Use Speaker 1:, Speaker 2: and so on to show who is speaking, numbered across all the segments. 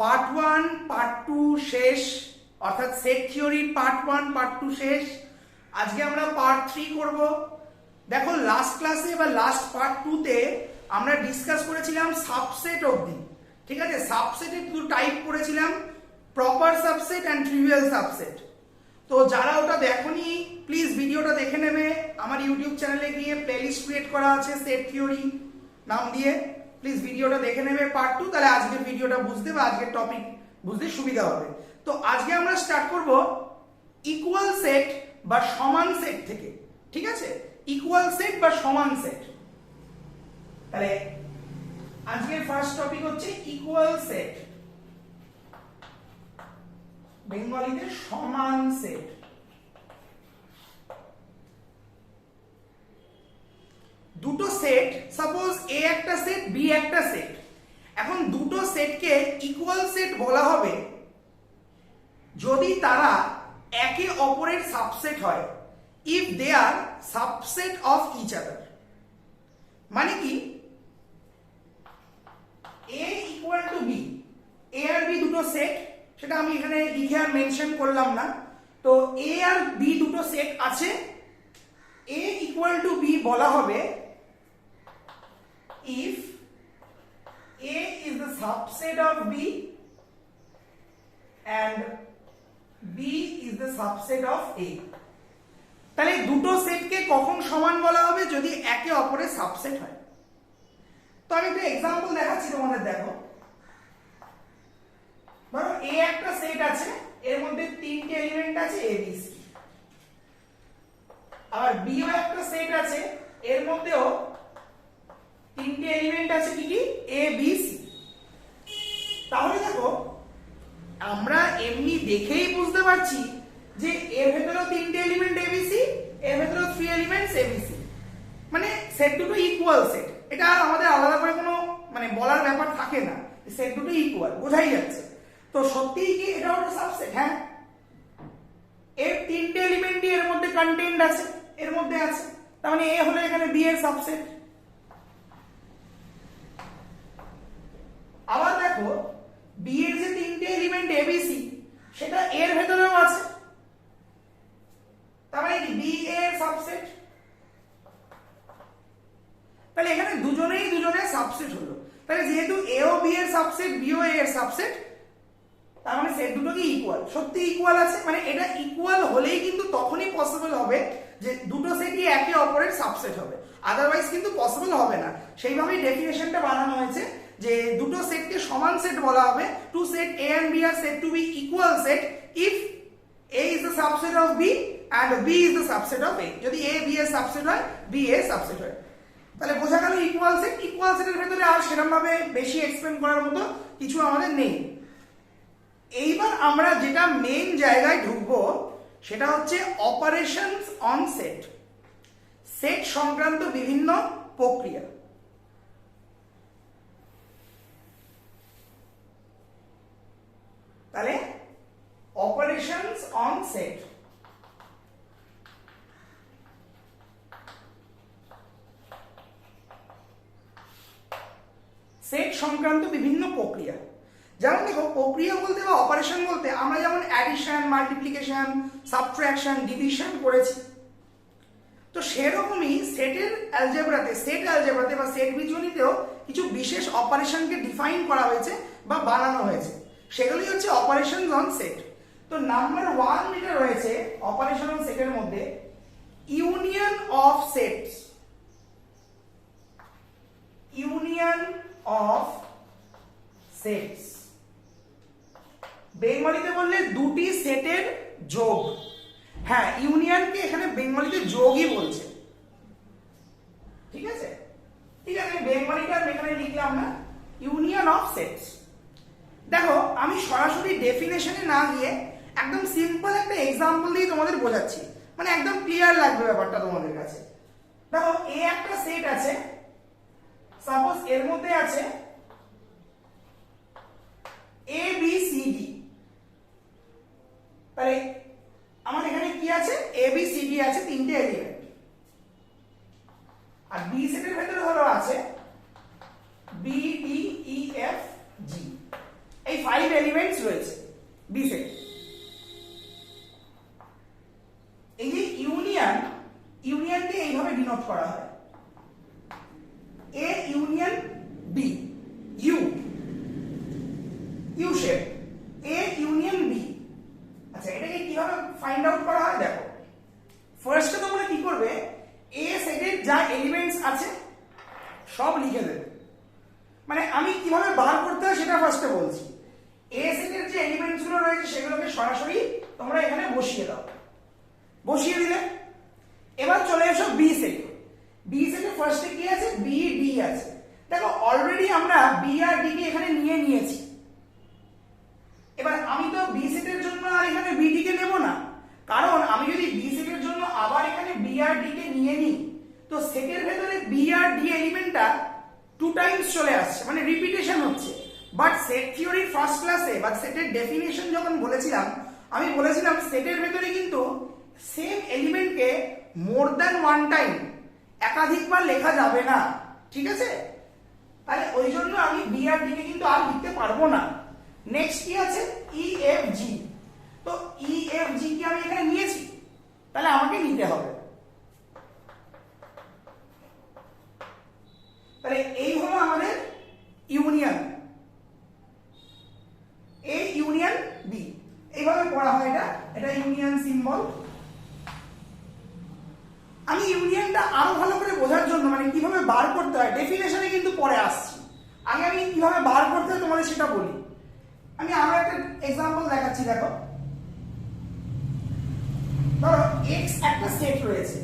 Speaker 1: Part 1 part 2 শেষ, অর্থাৎ set থিওরির পার্ট 1 পার্ট 2 শেষ। আজকে আমরা পার্ট 3 করব। দেখো লাস্ট ক্লাসে বা লাস্ট পার্ট 2 তে আমরা ডিসকাস করেছিলাম সাবসেট অবধি, ঠিক আছে। সাবসেটের দুটো টাইপ করেছিলাম, proper subset and trivial subset. তো যারা ওটা দেখোনি প্লিজ ভিডিওটা দেখে নেবে। আমার ইউটিউব চ্যানেলে গিয়ে প্লেলিস্ট ক্রিয়েট করা আছে সেট থিওরি নাম দিয়ে, প্লিজ ভিডিওটা দেখে নেবে পার্ট 2, তাহলে আজকের ভিডিওটা বুঝতে বা আজকের টপিক বুঝতে সুবিধা হবে। তো আজকে আমরা স্টার্ট করব ইকুয়াল সেট বা সমান সেট থেকে, ঠিক আছে। ইকুয়াল সেট বা সমান সেট। তাহলে আজকের ফার্স্ট টপিক হচ্ছে ইকুয়াল সেট, বেঙ্গলিতে সমান সেট। দুটো সেট, সাপোজ এ একটা সেট বি একটা সেট, এখন দুটো সেটকে ইকুয়াল সেট বলা হবে যদি তারা একে অপরের সাবসেট হয়, if they are subset of each other. মানে কি, A equal to B, A আর বি দুটো সেট, সেটা আমি এখানে লিখে আর মেনশন করলাম না। তো এ আর বি দুটো সেট আছে, এ ইকুয়াল টু বি বলা হবে if A is the subset of B and B is the subset of A। তাহলে দুটো সেটকে কখন সমান বলা হবে, যদি একে অপরের সাবসেট হয়। তো আমি একটা एग्जांपल দেখাচ্ছি তোমাদের, দেখো। ধরো A একটা সেট আছে, এর মধ্যে তিনটে এলিমেন্ট আছে A B C। আবার B ও একটা সেট আছে, এর মধ্যেও তিনটে এলিমেন্ট আছে, কি কি, এ বি সি। তাহলে দেখো আমরা এমনি দেখেই বুঝতে পারছি যে এর ভেতরেও তিনটে এলিমেন্ট এ বি সি, এর ভেতরেও 3 এলিমেন্টস এ বি সি, মানে সেট দুটো ইকুয়াল সেট। এটা আর আমাদের আলাদা করে কোনো মানে বলার ব্যাপার থাকে না, সেট দুটো ইকুয়াল, বোঝাই যাচ্ছে। তো সত্যিই কি এটা একটা সাবসেট? হ্যাঁ, এর তিনটে এলিমেন্টই এর মধ্যে কন্টেন্ট আছে, এর মধ্যে আছে, তার মানে এ হলো এখানে বি এর সাবসেট। আবার দেখো বি এর যে তিনটে এলিমেন্ট এ বি সি, সেটা এর ভেতরেও আছে, তার মানে কি বি এর সাবসেট। তাহলে এখানে দুজনেই দুজনের সাবসেট হলো। তাহলে যেহেতু এ ও বি এর সাবসেট, বি ও এ এর সাবসেট, তার মানে সেট দুটো কি ইকুয়াল, সত্যি ইকুয়াল আছে। মানে এটা ইকুয়াল হলেই কিন্তু তখনই পসিবল হবে যে দুটো সেটই একে অপরের সাবসেট হবে, আদারওয়াইজ কিন্তু পসিবল হবে না। সেইভাবেই ডেফিনেশনটা বানানো হয়েছে যে দুটো সেটকে সমান সেট বলা হবে, two set A and B are said to be equal set if A is the subset of B and B is the subset of A। যদি A B এর সাবসেট হয়, B এর সাবসেট হয়, তাহলে বোঝা গেল ইকুয়াল সেট। ইকুয়াল সেটের ভেতরে আর সেরকম ভাবে বেশি এক্সপ্লেন করার মতো কিছু আমাদের নেই। এইবার আমরা যেটা মেইন জায়গায় ঢুকবো সেটা হচ্ছে অপারেশনস অন সেট, সেট সংক্রান্ত বিভিন্ন প্রক্রিয়া। তাহলে অপারেশনস অন সেট, সেট সংক্রান্ত বিভিন্ন প্রক্রিয়া। যেমন দেখো প্রক্রিয়া বলতে বা অপারেশন বলতে আমরা যেমন অ্যাডিশন, মাল্টিপ্লিকেশন, সাবট্রাকশন, ডিভিশন করেছি, তো সেরকমই সেটের অ্যালজেব্রাতে, সেট অ্যালজেব্রাতে বা সেট বীজগণিতেও কিছু বিশেষ অপারেশনকে ডিফাইন করা হয়েছে বা বানানো হয়েছে, সেগুলি হচ্ছে অপারেশন অন সেট। তো নাম্বার 1 যেটা রয়েছে অপারেশন অন সেটের মধ্যে, union of sets. Union of sets বেঙ্গলিতে বললে দুটি সেটের যোগ। হ্যাঁ, ইউনিয়নকে এখানে বেঙ্গলিতে যোগই বলছে, ঠিক আছে। ঠিক আছে, বেঙ্গলিটা এখানে লিখলাম না, ইউনিয়ন অফ সেটস। দেখো আমি সরাসরি ডেফিনেশনে না গিয়ে একদম সিম্পল একটা এক্সাম্পল দিয়ে তোমাদের বোঝাচ্ছি, মানে একদম ক্লিয়ার লাগবে ব্যাপারটা তোমাদের কাছে। দেখো এ একটা সেট আছে, সাপোজ এর মধ্যে আছে এ বি সি ডি। তাহলে আমার এখানে কি আছে, এ বি সি ডি আছে, তিনটে এলিমেন্ট। আর বি সেটের ভেতরে হলো আছে B D E F G, এই 5 এলিমেন্টস রয়েছে বি সেটে। এই যে ইউনিয়নকে এইভাবে ডিনোট করা হয়, A union B, U shape, A union B. আচ্ছা, এটাকে কিভাবে ফাইন্ড আউট করা হয় দেখো। ফার্স্টে তোমরা কি করবে, এ সেটের যা এলিমেন্টস আছে সব লিখে দেবে। মানে আমি কিভাবে বার করতে হয় সেটা ফার্স্টে বলছি। এ সেটের যে এলিমেন্টস গুলো রয়েছে সেগুলোকে সরাসরি তোমরা এখানে বসিয়ে দাও, বসিয়ে দিলে এবার চলে এসো বি সেটে। বি সেটে ফার্স্টে কি আছে, বি ডি আছে। দেখো অলরেডি আমরা বি আর ডি কে এখানে নিয়ে নিয়েছি। এবার আমি তো বি সেটের জন্য আর এখানে বি ডি কে নেব না, কারণ আমি যদি বি সেটের জন্য আবার এখানে বি আর ডি কে নিয়ে নিই তো সেটের ভেতরে বি আর ডি এলিমেন্টটা 2 টাইমস চলে আসছে, মানে রিপিটেশন হচ্ছে। বাট সেট থিওরির ফার্স্ট ক্লাসে বা সেটের ডেফিনিশন যখন বলেছিলাম, আমি বলেছিলাম সেটের ভেতরে কিন্তু সেম এলিমেন্টকে মোর দ্যান 1 টাইম, একাধিকবার লেখা যাবে না, ঠিক আছে? তাহলে ওই জন্য আমি বি আর ডি কে কিন্তু আর লিখতে পারবো না। নেক্সট কি আছে, ই এফ জি। তো ই এফ জি কি আমি এখানে নিয়েছি, তাহলে আমাকে নিতে হবে। তাহলে এই হলো আমাদের ইউনিয়ন, এ ইউনিয়ন বি, এইভাবে পড়া হয় এটা ইউনিয়ন সিম্বল। আমি ইউনিয়নটা আরো ভালো করে বোঝার জন্য, মানে কিভাবে বার করতে হয় ডেফিনেশনে কিন্তু পরে আসছি, আগে আমি কিভাবে বার করতে হয় তোমাদের সেটা বলি। আমি আরো একটা এক্সাম্পল দেখাচ্ছি, দেখো। ধরো এক্স একটা সেট রয়েছে,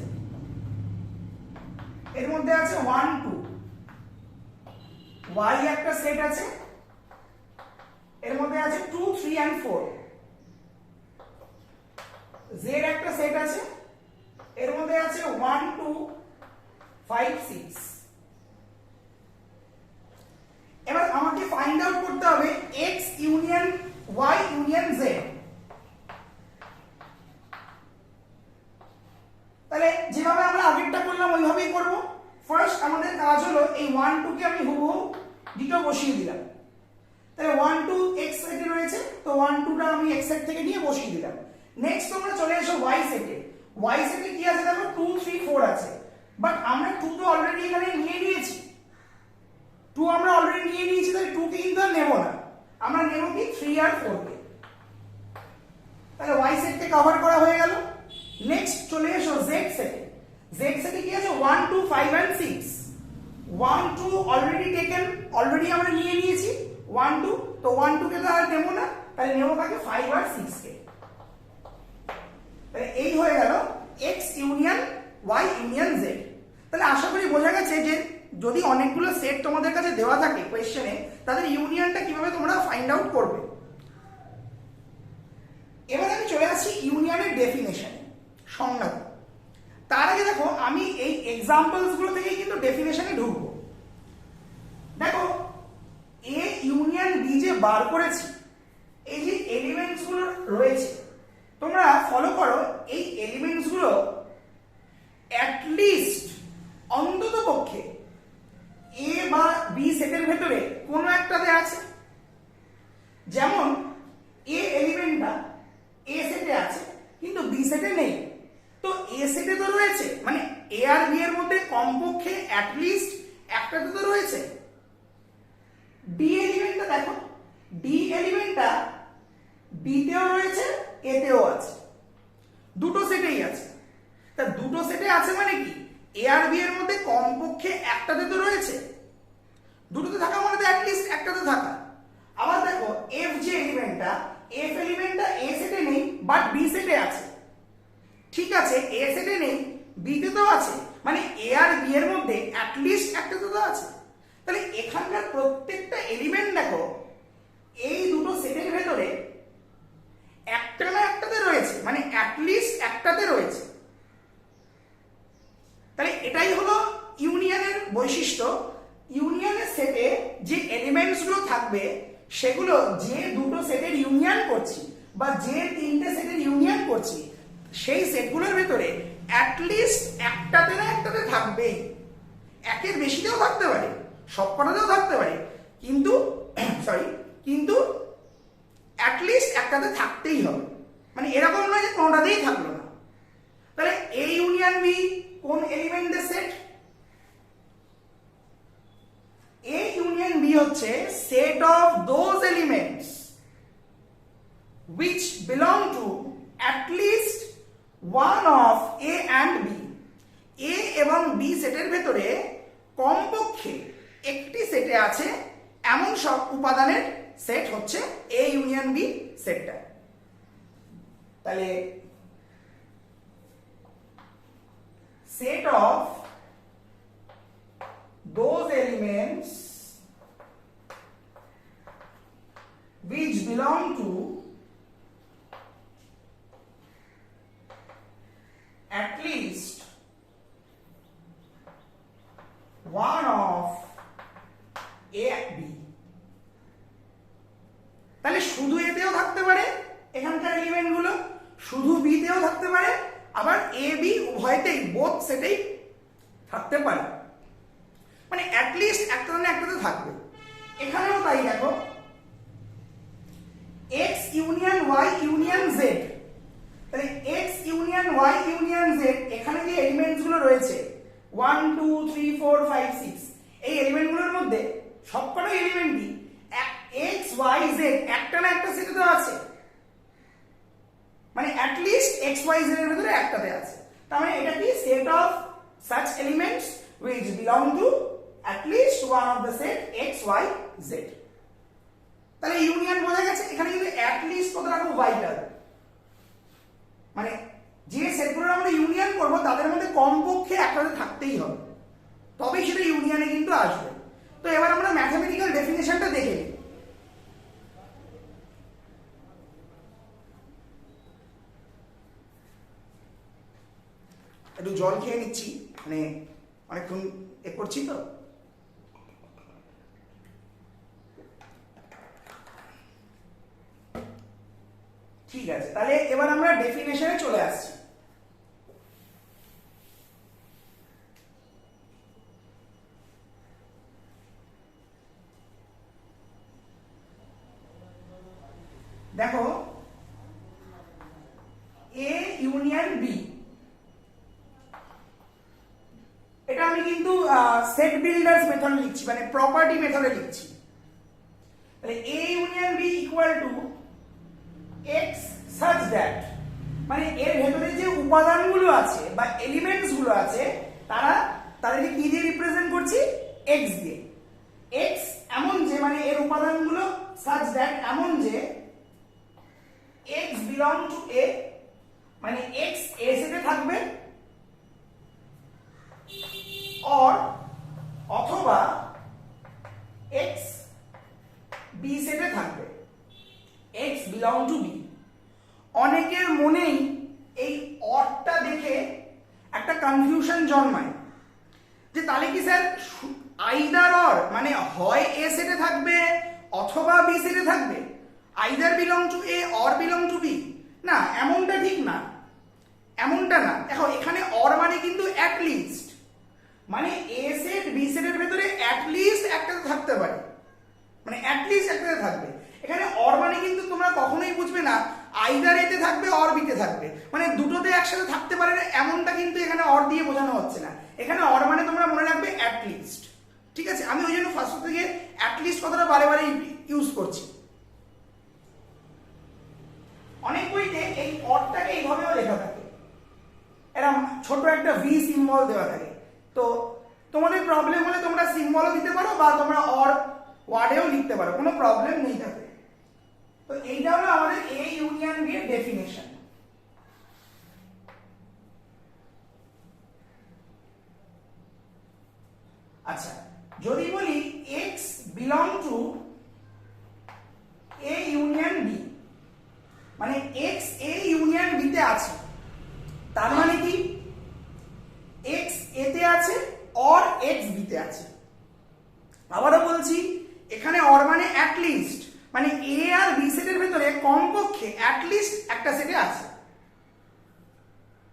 Speaker 1: এর মধ্যে আছে 1 2, y একটা সেট আছে, এর মধ্যে আছে 2 3 and 4, z একটা সেট আছে, এর মধ্যে আছে 1 2 5 6। এবার আমাকে ফাইন্ড আউট করতে হবে x union y union z। তাহলে যেভাবে আমরা আগেরটা করলাম ওইভাবেই করব। ফার্স্ট আমাদের কাজ হলো এই 1 2 কে আমি হুবহু ডিটো বসিয়ে দিলাম। তাহলে 1 2 x সেটে রয়েছে, তো 1 2 টা আমি x সেট থেকে নিয়ে বসিয়ে দিলাম। নেক্সট তোমরা চলে এসো y সেটে। y সেটে কি আছে দেখো, 2 3 4 আছে, বাট আমরা 2 তো অলরেডি এখানে নিয়ে নিয়েছি, 2 আমরা অলরেডি নিয়ে নিয়েছি, তাই 2 কে কিন্তু আর নেব না, আমরা নেব কি 3 আর 4 কে। তাহলে y সেটকে কভার করা হয়ে গেল। নেক্সট চলে এসো z সেটে। z সেটে কি আছে 1 2 5 and 6, 1 2 অলরেডি টেকেন, অলরেডি আমরা নিয়ে নিয়েছি 1 2, তো 1 2 কে তো আর নেব না, তাহলে নেব কাকে 5 আর 6 কে। তাহলে এই হয়ে গেল x union y union z। তাহলে আশা করি বোঝা গেছে যে যদি অনেকগুলো সেট তোমাদের কাছে দেওয়া থাকে কোয়েশ্চেনে, তাদের ইউনিয়নটা কিভাবে তোমরা ফাইন্ড আউট করবে। এবার আমি চলে আসছি ইউনিয়নের ডেফিনেশনে, সংজ্ঞাতে। তার আগে দেখো আমি এই এক্সাম্পলস গুলো থেকে কিন্তু ডেফিনেশনে ঢুকবো। দেখো এ ইউনিয়ন বি যে বার করেছি, এই যে এলিমেন্টস গুলো রয়েছে তোমরা ফলো করো, এই এলিমেন্টস গুলো অ্যাটলিস্ট অন্তত পক্ষে এ বা বি সেটের ভেতরে কোনো একটাতে আছে। যেমন এ এলিমেন্টটা এ সেটে আছে কিন্তু বি সেটে নেই, তো এ সেটে তো রয়েছে, মানে এ আর বি এর মধ্যে কমপক্ষে অ্যাটলিস্ট একটাতে তো রয়েছে। ডি এলিমেন্টটা দেখো, ডি এলিমেন্টটা বি তেও রয়েছে, এ তেও আছে, দুটো সেটেই আছে। তা দুটো সেটে আছে মানে কি, এ আর বি এর মধ্যে কমপক্ষে একটাতে তো রয়েছে, দুটোতে থাকা মানে তো অ্যাটলিস্ট একটাতে থাকা। আবার দেখো এফ যে এলিমেন্টটা, এফ এলিমেন্টটা এ সেটে নেই বাট বি সেটে আছে, ঠিক আছে, এ সেটে নেই বি তে তো আছে, মানে এ আর বি এর মধ্যে অ্যাটলিস্ট একটাতে তো আছে। তাহলে এখানকার প্রত্যেকটা এলিমেন্ট দেখো এই দুটো সেটের ভেতরে একটা না একটাতে রয়েছে, মানে অ্যাটলিস্ট একটাতে রয়েছে। তাহলে এটাই হলো ইউনিয়নের বৈশিষ্ট্য। ইউনিয়নের সেটে যে এলিমেন্টস গুলো থাকবে সেগুলো যে দুটো সেটের ইউনিয়ন করছি বা যে তিনটে সেটের ইউনিয়ন করছি সেই সেটগুলোর ভেতরে অ্যাটলিস্ট একটাতে না একটাতে থাকবেই। একের বেশিতেও থাকতে পারে, সবকটাতেও থাকতে পারে, কিন্তু অ্যাটলিস্ট একটাতে থাকতেই হবে, মানে এরকম নয় যে কোনোটাতেই থাকলো না। তাহলে এ ইউনিয়ন বি কোন এলিমেন্টের সেট? এ ইউনিয়ন বি হচ্ছে set of those elements which belong to at least one of A and B. A এবং B সেটের ভেতরে কমপক্ষে একটি সেটে আছে এমন সব উপাদানের সেট হচ্ছে A ইউনিয়ন B সেটটা। তাহলে set of those elements which belong to at least one of A B. তাহলে শুধু এ তেও থাকতে পারে এখানকার এলিমেন্ট গুলো, শুধু বি তেও থাকতে পারে, আবার এ বি উভয়তেই বোথ সেটেই থাকতে পারে, মানে অ্যাটলিস্ট একটা না একটাতে থাকবে। এখানেও তাই দেখো x union y union z, তাহলে x union y union z এখানে যে এলিমেন্টস গুলো রয়েছে 1 2 3 4 5 6 এই এলিমেন্ট গুলোর মধ্যে সবকটা এলিমেন্টই x y z একটা না একটা সেটে তো আছে, মানে at least x y z এর ভিতরে একটাতে আছে। তার মানে এটা কি set of such elements which belong to at least one of the set x y z। তাহলে ইউনিয়ন বোঝা গেছে। এখানে কিন্তু অ্যাট লিস্ট কথাটা খুব ভাইটাল, মানে যে সেটগুলো আমরা ইউনিয়ন করব তাদের মধ্যে কমপক্ষে একটাতে থাকতেই হবে, তবেই সেটা ইউনিয়নে কিন্তু আসবে। তো এবার আমরা ম্যাথমেটিক্যাল ডেফিনেশনটা দেখে নিই। একটু জল খেয়ে নিচ্ছি, মানে অনেকক্ষণ এ করছি তো। ঠিক আছে, তাহলে এবার আমরা ডেফিনেশনে চলে আসছি। দেখো এ ইউনিয়ন বি, এটা আমি কিন্তু সেট বিল্ডার্স মেথড লিখছি, মানে প্রপার্টি মেথডে লিখছি। তাহলে A union B equal to X such that, মানে এর ভেতরে যে উপাদানগুলো আছে বা এলিমেন্টস গুলো আছে তাদেরকে কি দিয়ে রিপ্রেজেন্ট করছি? এক্স দিয়ে। এক্স এমন যে, মানে এর উপাদানগুলো সাচ দ্যাট এমন যে এক্স বিলং টু এ, মানে এক্স এ সেটে থাকবে, অথবা এক্স বি সেটে থাকবে, এক্স বিলং টু বি। অনেকের মনেই এই অরটা দেখে একটা কনফিউশন জন্মায় যে তাহলে কি স্যার আইদার অর, মানে হয় এ সেটে থাকবে অথবা বি সেটে থাকবে, either belong to A or belong to B. না, এমনটা ঠিক না, এমনটা না। দেখো এখানে অর মানে কিন্তু অ্যাট লিস্ট, মানে এ সেট বি সেটের ভেতরে অ্যাট লিস্ট একটাতে থাকতে পারে, মানে অ্যাট লিস্ট একটাতে থাকবে। এখানে অর মানে কিন্তু তোমরা কখনোই বুঝবে না আইদার এতে থাকবে অর বিতে থাকবে, মানে দুটোতে একসাথে থাকতে পারে না, এমনটা কিন্তু এখানে অর দিয়ে বোঝানো হচ্ছে না। এখানে অর মানে তোমরা মনে রাখবে অ্যাট লিস্ট, ঠিক আছে? আমি ওই জন্য ফার্স্ট থেকে অ্যাট লিস্ট কথাটা বারে বারে ইউজ করছি। অনেক বইতে এই অরটাকে এইভাবেও লেখা থাকে, এরকম ছোট একটা ভি সিম্বল দেওয়া থাকে। তো তোমাদের প্রবলেম হলে তোমরা সিম্বলও দিতে পারো বা তোমরা অর ওয়ার্ডেও লিখতে পারো, কোনো প্রবলেম নেই তাতে। তো এইটা হলো আমাদের এ ইউনিয়ন বি এর ডেফিনেশন। আচ্ছা, যদি বলি x belong to A union B, মানে x এ ইউনিয়ন বি তে আছে, তার মানে কি x এ তে আছে অর x বি তে আছে। আবারও বলছি, এখানে অর মানে অ্যাট লিস্ট, মানে এ আর বি সেটের ভেতরে কমপক্ষে অ্যাট লিস্ট একটা সেটে আছে।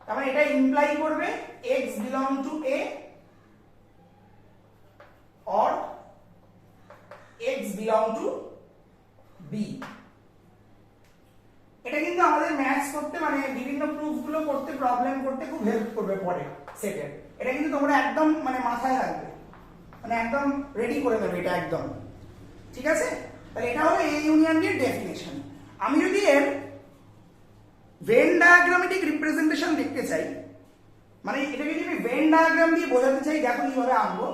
Speaker 1: তার মানে এটা ইমপ্লাই করবে x belong to A or x belong to B. তোমাদের ম্যাথস করতে মানে বিভিন্ন প্রুফ গুলো করতে প্রবলেম করতে খুব হেল্প করবে পরে সেটের। এটা কিন্তু তোমরা একদম মানে মাথায় রাখবে, মানে একদম রেডি করে দেবে এটা একদম, ঠিক আছে? তাহলে এটা হলো এ ইউনিয়ন বি এর ডেফিনেশন। আমি যদি এর ভেন ডায়াগ্রামেটিক রিপ্রেজেন্টেশন দেখতে চাই, মানে এটা যদি আমি ভেন ডায়াগ্রাম দিয়ে বোঝাতে চাই, দেখো কিভাবে আঁকবো।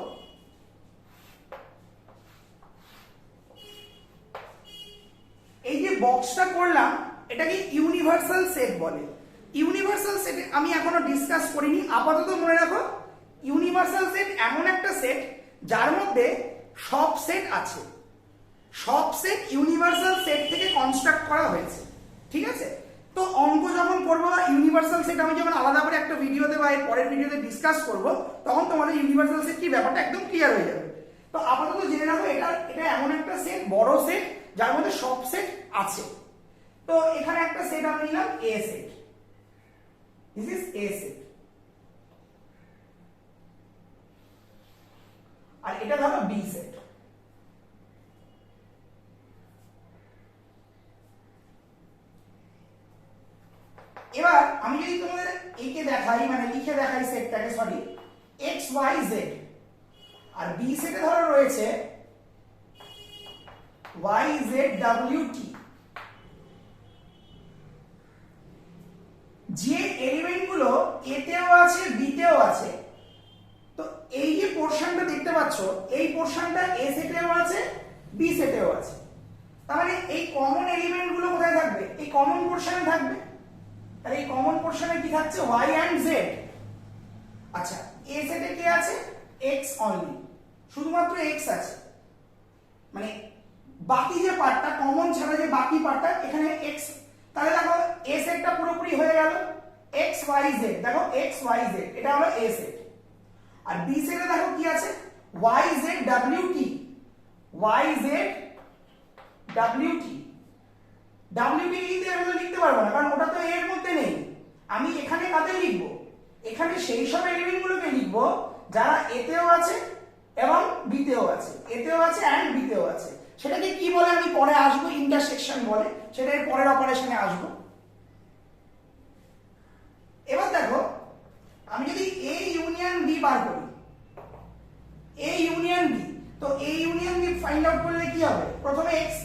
Speaker 1: এই যে বক্সটা করলাম এটাকে ইউনিভার্সাল সেট বলে। ইউনিভার্সাল সেট আমি এখনো ডিসকাস করিনি, আপাতত মনে রাখো ইউনিভার্সাল সেট এমন একটা সেট যার মধ্যে সব সেট আছে, সব সেট ইউনিভার্সাল সেট থেকে কনস্ট্রাক্ট করা হয়েছে, ঠিক আছে? তো অঙ্ক যখন করবো বা ইউনিভার্সাল সেট আমি যখন আলাদা করে একটা ভিডিওতে বা এর পরের ভিডিওতে ডিসকাস করব, তখন তোমাদের ইউনিভার্সাল সেট কি ব্যাপারটা একদম ক্লিয়ার হয়ে যাবে। তো আপাতত জেনে রাখো এটা এমন একটা সেট, বড় সেট যার মধ্যে সব সেট আছে। তো এখানে একটা সেট আমি নিলাম A set, this is a set, আর এটা ধরো বি সেট। এবার আমি যদি তোমাদের একে দেখাই, মানে লিখে দেখাই সেটটাকে, সরি, এক্স ওয়াই জেড, আর বি সেটে ধরো রয়েছে ওয়াই জেড ডাব্লিউ টি। যে এলিমেন্ট গুলো এতেও আছে বিতেও আছে, তো এই যে পোরশনটা দেখতে পাচ্ছ, এই পোরশনটা এ সেটেও আছে বি সেটেও আছে। তার মানে এই কমন এলিমেন্ট গুলো কোথায় থাকবে? এই কমন পোরশনে থাকবে। তাহলে এই কমন পোরশনে কি থাকছে? y and z। আচ্ছা, a সেটে কি আছে? x অনলি, শুধুমাত্র x আছে, মানে বাকি যে পার্টটা কমন ছাড়া যে বাকি পার্টটা এখানে x। তাহলে দেখো a সেটটা পুরোপুরি হয়ে গেল, x y z, দেখো x y z এটা হলো a সেট। আর b সেটে দেখো কি আছে? y z w t, y z w t। WP কিন্তু আমি লিখতে পারবো না, কারণ ওটা তো এর মধ্যে নেই। আমি এখানে কাদের লিখবো? এখানে সেই সব এলিমেন্ট গুলোকে লিখবো যারা এতেও আছে এবং বিতেও আছে, এতেও আছে এন্ড বিতেও আছে। সেটাকে কি বলে আমি পরে আসবো, ইন্টারসেকশন বলে, সেটা এর পরের অপারেশনে আসবো। এবার দেখো আমি যদি এ ইউনিয়ন বি বার করি, এ ইউনিয়ন বি, তো A union B find out করলে কি হবে? প্রথমে এক্স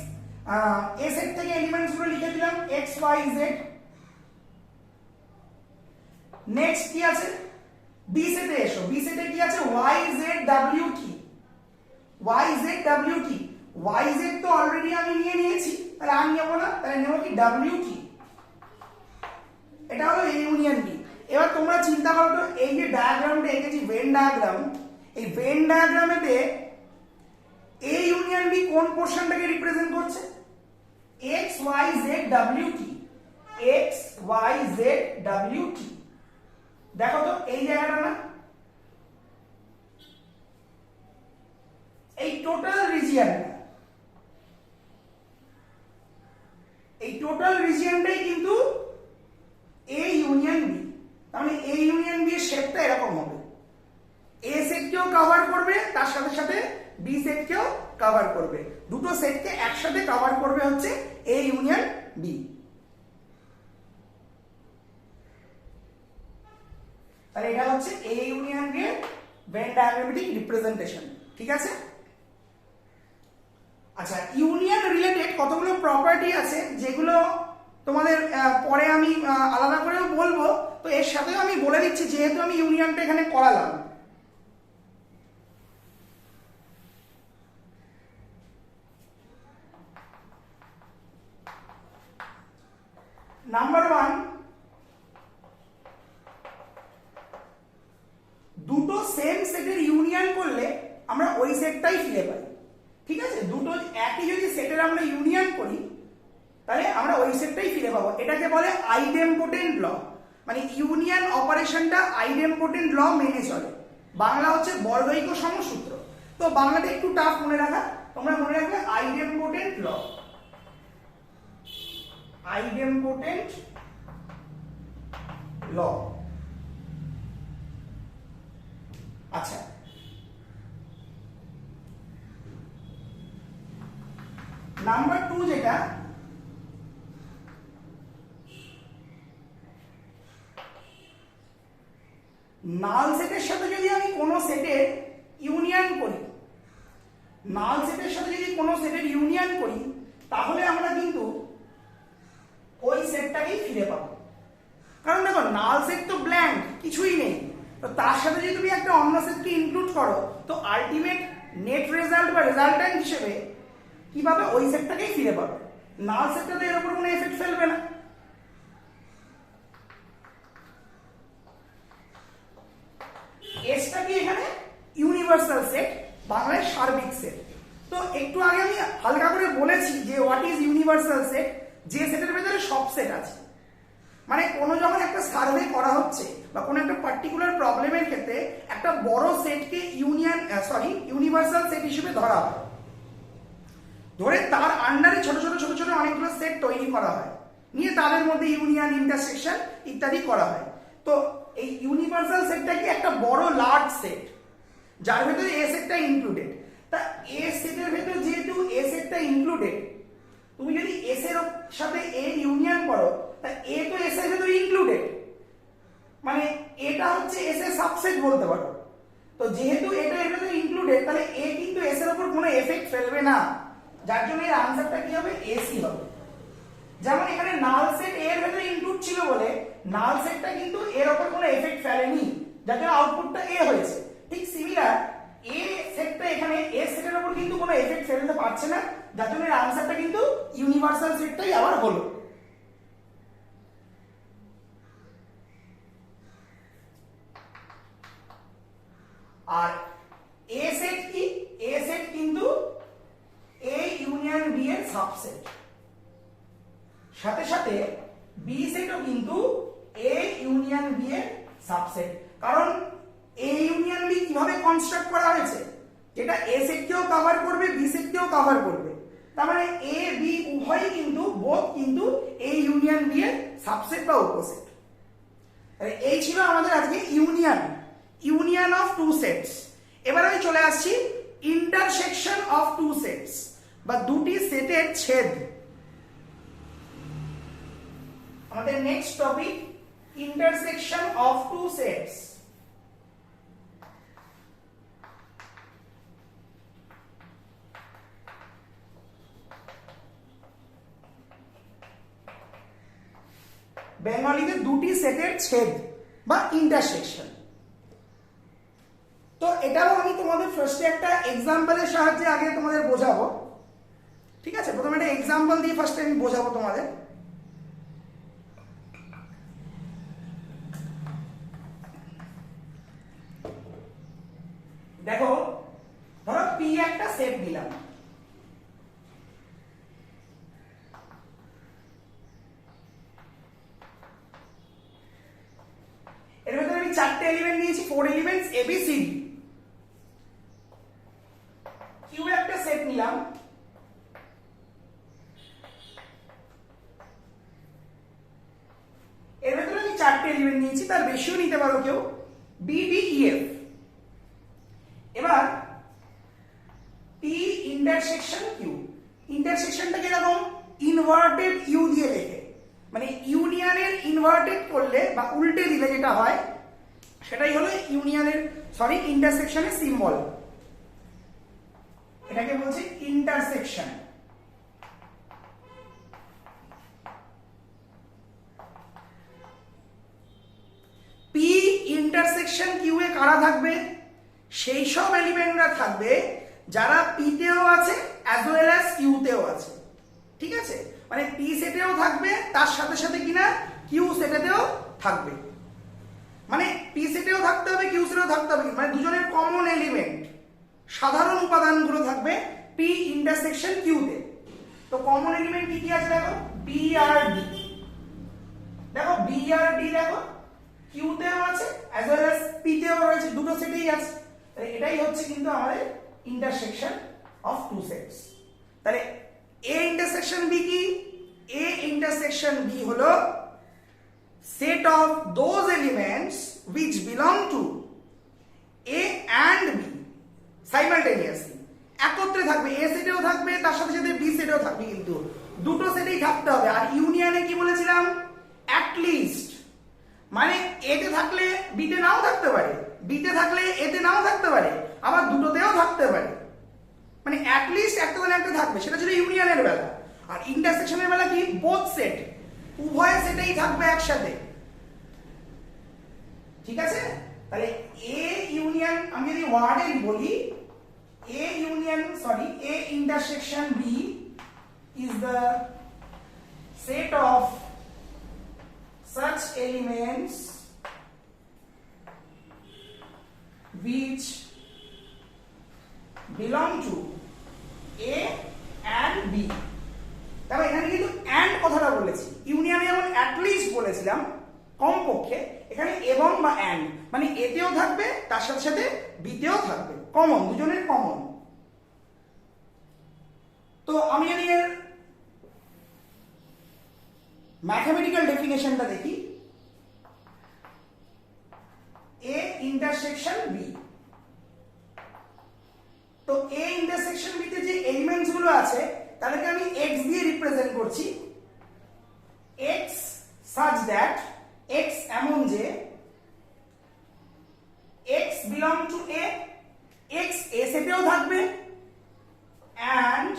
Speaker 1: এ সেট থেকে এলিমেন্টস গুলো লিখে দিলাম x y z। নেক্সট কি আছে? বি সেটে এসো, বি সেটে কি আছে? y z w t, y z w t, y z তো অলরেডি আমি নিয়ে নিয়েছি, তাহলে আমি নেব না, তাহলে নেব কি w t। এটা হলো এ ইউনিয়ন বি। এবার তোমরা চিন্তা করো তো, এই যে ডায়াগ্রামটা এঁকেছি ভেন ডায়াগ্রাম, এই ভেন ডায়াগ্রামেতে এ ইউনিয়ন বি কোন পোরশনটাকে রিপ্রেজেন্ট করছে? x y z w t, x y z w t। দেখো তো এই জায়গাটা না, এই টোটাল রিজিয়নটা, এই টোটাল রিজিয়নটাই কিন্তু এ ইউনিয়ন বি। তাহলে এ ইউনিয়ন বি এর শেপটা এরকম হবে, এ সেটকেও কভার করবে, তার সাথে সাথে বি সেটকেও কভার করবে, দুটো সেটকে একসাথে কভার করবে হচ্ছে এ ইউনিয়ন বি। তাহলে এটা হচ্ছে এ ইউনিয়ন বি এর ভেন ডায়াগ্রামেটিক রিপ্রেজেন্টেশন, ঠিক আছে? আচ্ছা, ইউনিয়ন রিলেটেড কতগুলো প্রপার্টি আছে যেগুলো তোমাদের পরে আমি আলাদা করেও বলবো, তো এর সাথেও আমি বলে দিচ্ছি যেহেতু আমি ইউনিয়নটা এখানে করালাম। নাম্বার 1, দুটো সেম সেটের ইউনিয়ন করলে আমরা ওই সেটটাই ফিরে পাই, ঠিক আছে? দুটো একই যদি সেটের আমরা ইউনিয়ন করি তাহলে আমরা ওই সেটটাই ফিরে পাবো। এটাকে বলে আইডেম্পোটেন্ট ল, মানে ইউনিয়ন অপারেশনটা আইডেম্পোটেন্ট ল মেনে চলে। বাংলা হচ্ছে বর্গৈক সমসূত্র। তো বাংলাটা একটু টাফ মনে রাখা, তোমরা মনে রাখবে আইডেম্পোটেন্ট ল, আইডেম্পোটেন্ট ল। আচ্ছা, নাম্বার 2 যেটা, নাল সেটের সাথে যদি আমি কোনো সেটের ইউনিয়ন করি, নাল সেটের সাথে যদি কোনো সেটের ইউনিয়ন করি, তাহলে আমরা কিন্তু ওই সেটটাকেই ফিরে পাবো। কারণ দেখো নাল সেট তো ব্ল্যাঙ্ক, কিছুই নেই, তো তার সাথে যদি তুমি একটা অন্য সেটকে ইনক্লুড করো, তো আলটিমেট নেট রেজাল্ট বা রেজাল্ট্যান্ট হিসেবে কিভাবে ওই সেটটাকেই ফিরে পাবে। নাল সেটটা তো এর উপর কোনো এফেক্ট ফেলবে না। এসটা কি এখানে ইউনিভার্সাল সেট, বাংলায় সার্বিক সেট। তো একটু আগে আমি হালকা করে বলেছি যে হোয়াট ইজ ইউনিভার্সাল সেট, যে সেটের ভেতরে সব সেট আছে। মানে কোনো যখন একটা সার্ভে করা হচ্ছে বা কোনো একটা পার্টিকুলার প্রবলেমের ক্ষেত্রে একটা বড় সেটকে ইউনিভার্সাল সেট হিসেবে ধরা হয়, ধরে তার আন্ডারে ছোট ছোট ছোট ছোট অনেকগুলো সেট তৈরি করা হয়, নিয়ে তাদের মধ্যে ইউনিয়ন, ইন্টারসেকশন ইত্যাদি করা হয়। তো এই ইউনিভার্সাল সেটটা কি একটা বড় লার্জ সেট, যার ভেতরে এ সেটটা ইনক্লুডেড। তা এ সেটের ভেতরে যেহেতু এ সেটটা ইনক্লুডেড, তুমি যদি এস এর সাথে এ ইউনিয়ন করো, তা এ তো এস এর ভেতরে ইনক্লুডেড, মানে এটা হচ্ছে এস এর সাবসেট বলতে পারো। তো যেহেতু এটা এর ভেতরে ইনক্লুডেড, তাহলে এ কিন্তু এস এর উপর কোনো এফেক্ট ফেলবে না, যার জন্য এর আনসারটা কি হবে, এসি হবে। যেমন এখানে নাল সেট এর ভেতরে ইনক্লুড ছিল বলে নাল সেটটা কিন্তু এর উপর কোনো এফেক্ট ফেলেনি, যার জন্য আউটপুটটা এ হয়েছে। ঠিক সিমিলার এ সেটটা এখানে এ সেটের উপর কিন্তু কোনো এফেক্ট ফেলতে পারছে না, যার জন্য এর আনসারটা কিন্তু ইউনিভার্সাল সেটটাই আবার হলো। আর এ সেট কি, এ সেট কিন্তু এ ইউনিয়ন বি এর সাবসেট, সাথে সাথে বি সেটও কিন্তু এ ইউনিয়ন বি এর সাবসেট। কারণ এ ইউনিয়ন বি কিভাবে কনস্ট্রাক্ট করা হয়েছে, যেটা এ সেটকেও কভার করবে, বি সেটকেও কভার করবে, তার মানে এ বি উভয়ই কিন্তু বোথ কিন্তু এ ইউনিয়ন বি এর সাবসেট বা উপসেট। এই ছিল আমাদের আজকে ইউনিয়ন অফ টু সেটস। এবার আমি চলে আসছি ইন্টারসেকশন অফ টু সেটস বা দুটি সেটের ছেদ। আমাদের next topic intersection of two sets. বেঙ্গলিতে দুটি সেটের ছেদ বা ইন্টারসেকশন। তো এটাও আমি তোমাদের ফার্স্টে একটা এক্সাম্পলের সাহায্যে আগে তোমাদের বোঝাবো, ঠিক আছে? প্রথমে একটা এক্সাম্পল দিয়ে ফার্স্টে আমি বোঝাবো তোমাদের। দেখো, ধরো পি একটা সেট দিলাম, এর ভেতরে আমি চারটে এলিমেন্ট নিয়েছি, 4 এলিমেন্টস এ বি সি ডি। কিউ একটা সেট নিলাম, এর ভেতরে আমি চারটে এলিমেন্ট নিয়েছি, তার বেশিও নিতে পারো কেউ, বি ডি ই এফ। এবার পি ইন্টারসেকশন কিউ, ইন্টারসেকশনটা কিরকম, ইনভার্টেড ইউ দিয়ে লেখে, মানে ইউনিয়নের ইনভার্টেড করলে বা উল্টে দিলে যেটা হয় সেটাই হলো ইন্টারসেকশনের সিম্বল, এটাকে বলছে ইন্টারসেকশন। পি ইন্টারসেকশন কিউ এ কারা থাকবে, সেই সব এলিমেন্টরা থাকবে যারা পি তেও আছে অ্যাজ ওয়েল অ্যাজ কিউ তেও আছে, ঠিক আছে? মানে পি সেটেও থাকবে, তার সাথে সাথে কিনা কিউ সেটেতেও থাকবে, মানে পি সেটেও থাকতে হবে, কিউ সেটেও থাকতে হবে, মানে দুজনের কমন এলিমেন্ট, সাধারণ উপাদানগুলো থাকবে পি ইন্টারসেকশন কিউ তে। তো কমন এলিমেন্ট কি কি আছে দেখো, বি আর ডি, দেখো বি আর ডি দেখো কিউ তেও আছে অ্যাজ ওয়েল অ্যাজ পি তেও রয়েছে, দুটো সেটেই আছে। তাহলে এটাই হচ্ছে কিন্তু আমাদের ইন্টারসেকশন অফ টু সেটস। তাহলে এ ইন্টারসেকশন বি কি, এ ইন্টারসেকশন বি হলো set of those elements which belong to A and B simultaneously, একত্রে থাকবে, এ সেটেও থাকবে, তার সাথে সাথে বি সেটেও থাকবে, কিন্তু দুটো সেটেই থাকতে হবে। আর ইউনিয়নে কি বলেছিলাম, অ্যাট লিস্ট, মানে এতে থাকলে বিতে নাও থাকতে পারে, বিতে থাকলে এতে নাও থাকতে পারে, আবার দুটোতেও থাকতে পারে, মানে অ্যাটলিস্ট একটা না একটা থাকবে। সেটা ছিল ইউনিয়নের বেলা। আর ইন্টারসেকশনের বেলা কি বোথ সেট, উভয় সেটেই থাকবে একসাথে। ঠিক আছে, তাহলে এ ইউনিয়ন, আমি যদি ওয়ার্ডে বলি A union sorry A intersection B is the set of such elements which belong to A and B। তবে এখানে কিন্তু and কথাটা বলেছি, ইউনিয়নে যেমন অ্যাটলিস্ট বলেছিলাম কমপক্ষে, এখানে এবং বা and মানে এতেও থাকবে তার সাথে সাথে বিতেও থাকবে, কমন, দুজনের কমন। তো আমি যদি এর ম্যাথমেটিক্যাল ডেফিনেশনটা দেখি, এ ইন্টারসেকশন বি, তো এ ইন্টারসেকশন বি তে যে এলিমেন্টস গুলো আছে তাদেরকে আমি x দিয়ে রিপ্রেজেন্ট করছি। x such that x এমন যে x belong to a, x a সেটেও থাকবে, and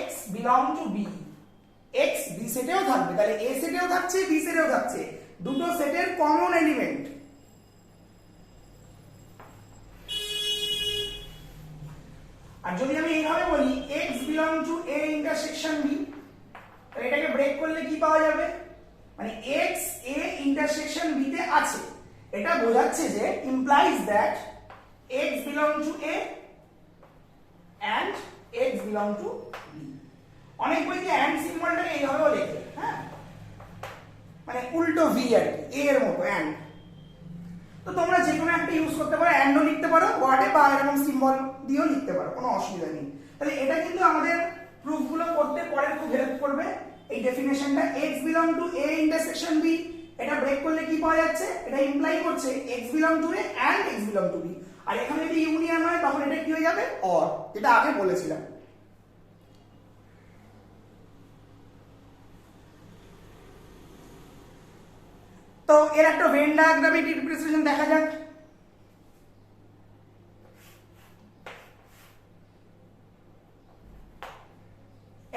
Speaker 1: x belong to b, x b সেটেও থাকবে। তাহলে a সেটেও থাকছে, b সেটেও থাকছে, দুটো সেটের কমন এলিমেন্ট। আর যদি আমি এইভাবে বলি x belong to a intersection b, তাহলে এটাকে ব্রেক করলে কি পাওয়া যাবে, মানে x a intersection b তে আছে, এটা বোঝাচ্ছে যে implies that x belong to a and x belong to b। অনেক বইতে and সিম্বলটাকে এইভাবেও লেখে, হ্যাঁ, মানে উল্টো v আর কি, a এর মতো and। তো তোমরা যে কোনো একটা ইউজ করতে পারো, and ও লিখতে পারো ওয়ার্ডে বা এরকম সিম্বল দিয়েও লিখতে পারো, কোনো অসুবিধা নেই। তাহলে এটা কিন্তু আমাদের প্রুফগুলো করতে পরে খুব হেল্প করবে। এই ডেফিনেশনটা x belong to a intersection b, এটা ব্রেক করলে কি পাওয়া যাচ্ছে, এটা ইমপ্লাই করছে x belong to a and x belong to b। আর এখানে যদি ইউনিয়ন হয় তখন এটা কি হয়ে যাবে, অর, যেটা আগে বলেছিলাম। তো এর একটা ভেন ডায়াগ্রামেটিক রিপ্রেজেন্টেশন দেখা যাক।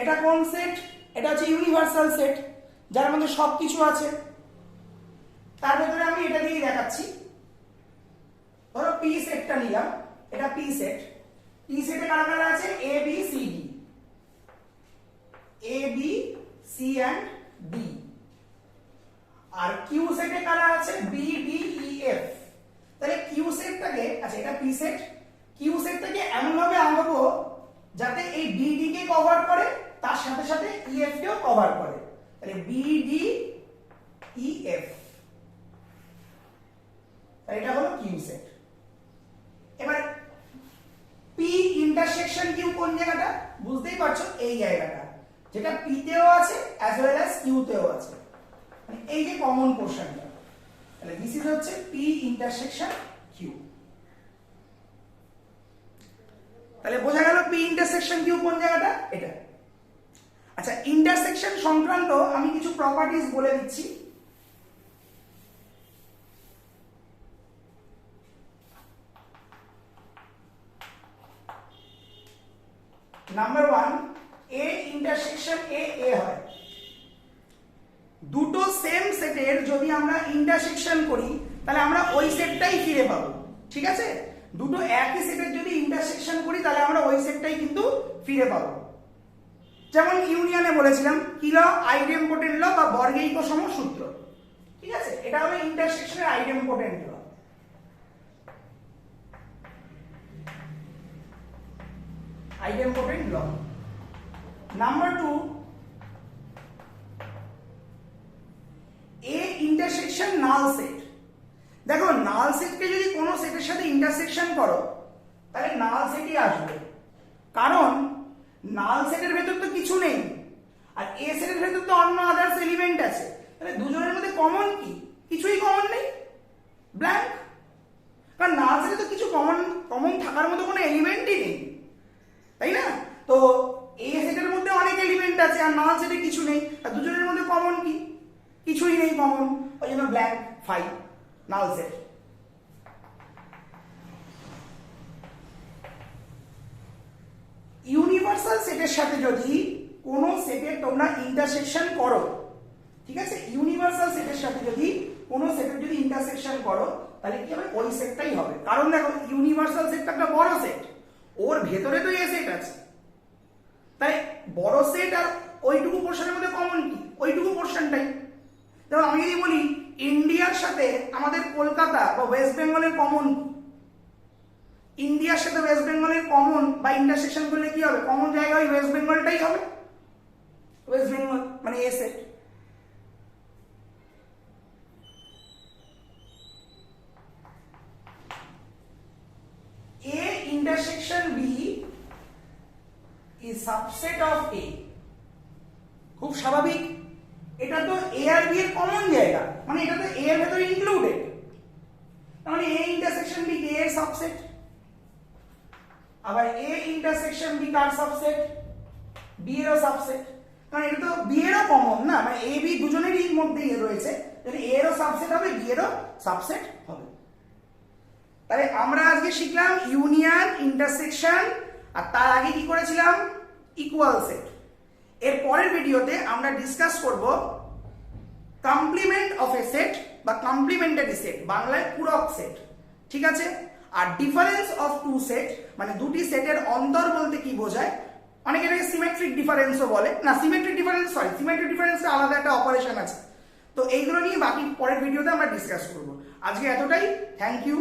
Speaker 1: এটা কোন সেট, এটা হচ্ছে ইউনিভার্সাল সেট যার মধ্যে সবকিছু আছে। তার ভেতরে আমি এটা দিয়ে দেখাচ্ছি, ধরো পি সেটটা নিলাম, এটা পি সেট, পি সেটে কারা কারা আছে, A B C D, A B C and D. আর কিউ সেটে কারা আছে, বি ডি ই এফ। তাহলে কিউ সেটটাকে, আচ্ছা এটা পি সেট, কিউ সেটটাকে এমন ভাবে আঁকবো যাতে এই ডি ডি কে কভার করে, তার সাথে সাথে ই এফ কেও কভার করে। তাহলে বি ডি ই এফ, এটা হলো কিউ সেট। এবার পি ইন্টারসেকশন কিউ কোন জায়গাটা, বুঝতেই পারছো, এই জায়গাটা যেটা পি তেও আছে অ্যাজ ওয়েল অ্যাজ কিউ তেও আছে, মানে এই যে কমন পোরশনটা। তাহলে দিস ইজ হচ্ছে পি ইন্টারসেকশন কিউ। তাহলে বোঝা গেল পি ইন্টারসেকশন কিউ কোন জায়গাটা, এটা। আচ্ছা, ইন্টারসেকশন সংক্রান্ত আমি কিছু প্রপার্টিজ বলে দিচ্ছি। নাম্বার 1, এ ইন্টারসেকশন এ এ হয়। দুটো সেম সেটের যদি আমরা ইন্টারসেকশন করি তাহলে আমরা ওই সেটটাই ফিরে পাবো, ঠিক আছে। দুটো একই সেটের যদি ইন্টারসেকশন করি তাহলে আমরা ওই সেটটাই কিন্তু ফিরে পাবো। যেমন ইউনিয়নে বলেছিলাম কি ল, আইডেম্পোটেন্ট ল বা বর্গেইক সম সূত্র, ঠিক আছে। এটা হলো ইন্টারসেকশনের idempotent law. Idempotent law. Number 2, A intersection null set. দেখো নাল সেটকে যদি কোনো সেটের সাথে ইন্টারসেকশন করো তাহলে নাল সেটই আসবে, কারণ নাল সেটের ভেতর তো কিছু নেই আর এ সেটের ভেতর তো অন্য আদার্স এলিমেন্ট আছে। তাহলে দুজনের মধ্যে কমন কি, কিছুই কমন নেই, ব্ল্যাঙ্ক। কারণ নাল সেটে তো কিছু কমন থাকার মতো কোনো এলিমেন্টই নেই, তাই না। তো এ সেটের মধ্যে অনেক এলিমেন্ট আছে আর নাল সেটে কিছু নেই, আর দুজনের মধ্যে কমন কি, কিছুই নেই কমন, ওই জন্য blank, five, null set. Universal সেটের সাথে যদি কোনো সেটের তোমরা ইন্টারসেকশন করো, ঠিক আছে, ইউনিভার্সাল সেটের সাথে যদি কোনো সেটের যদি ইন্টারসেকশন করো তাহলে কি হবে, ওই সেটটাই হবে। কারণ দেখো ইউনিভার্সাল সেটটা একটা বড় সেট, ওর ভেতরে তো এ সেট আছে, তাই বড় সেট আর ওইটুকু পোর্শনের মধ্যে কমন কি, ওইটুকু পোর্শনটাই। দেখো আমি যদি বলি ইন্ডিয়ার সাথে আমাদের কলকাতা বা ওয়েস্ট বেঙ্গলের কমন, ইন্ডিয়ার সাথে ওয়েস্ট বেঙ্গলের কমন বা ইন্টারসেকশন করলে কি হবে, কমন জায়গায় ওই ওয়েস্ট বেঙ্গলটাই হবে, ওয়েস্ট বেঙ্গল মানে এ set. A intersection B is subset of A, খুব স্বাভাবিক, এটা তো A আর B এর কমন জায়গা, মানে এটা তো A এর ভেতরে ইনক্লুডেড, তাহলে A intersection B A এর সাবসেট। আবার A intersection B car subset, B এরও সাবসেট, কারণ এটা তো B এরও কমন না, মানে A B দুজনেরই মধ্যে রয়েছে, যদি A এরও সাবসেট হবে B এরও সাবসেট হবে। তাহলে আমরা আজকে শিখলাম ইউনিয়ন, ইন্টারসেকশন, আর তার আগে কি করেছিলাম, ইকুয়াল সেট। এর পরের ভিডিওতে আমরা ডিসকাস করব কমপ্লিমেন্ট অফ এ সেট বা কমপ্লিমেন্টারি সেট, বাংলায় পূরক সেট, ঠিক আছে। আর ডিফারেন্স অফ টু সেট, মানে দুটি সেটের অন্তর বলতে কি বোঝায়, অনেকে এটাকে সিমেট্রিক ডিফারেন্সও বলে, না সিমেট্রিক ডিফারেন্স, সরি সিমেট্রিক ডিফারেন্সে আলাদা একটা অপারেশন আছে। তো এইগুলো নিয়ে বাকি পরের ভিডিওতে আমরা ডিসকাস করব। আজকে এতটাই, থ্যাংক ইউ।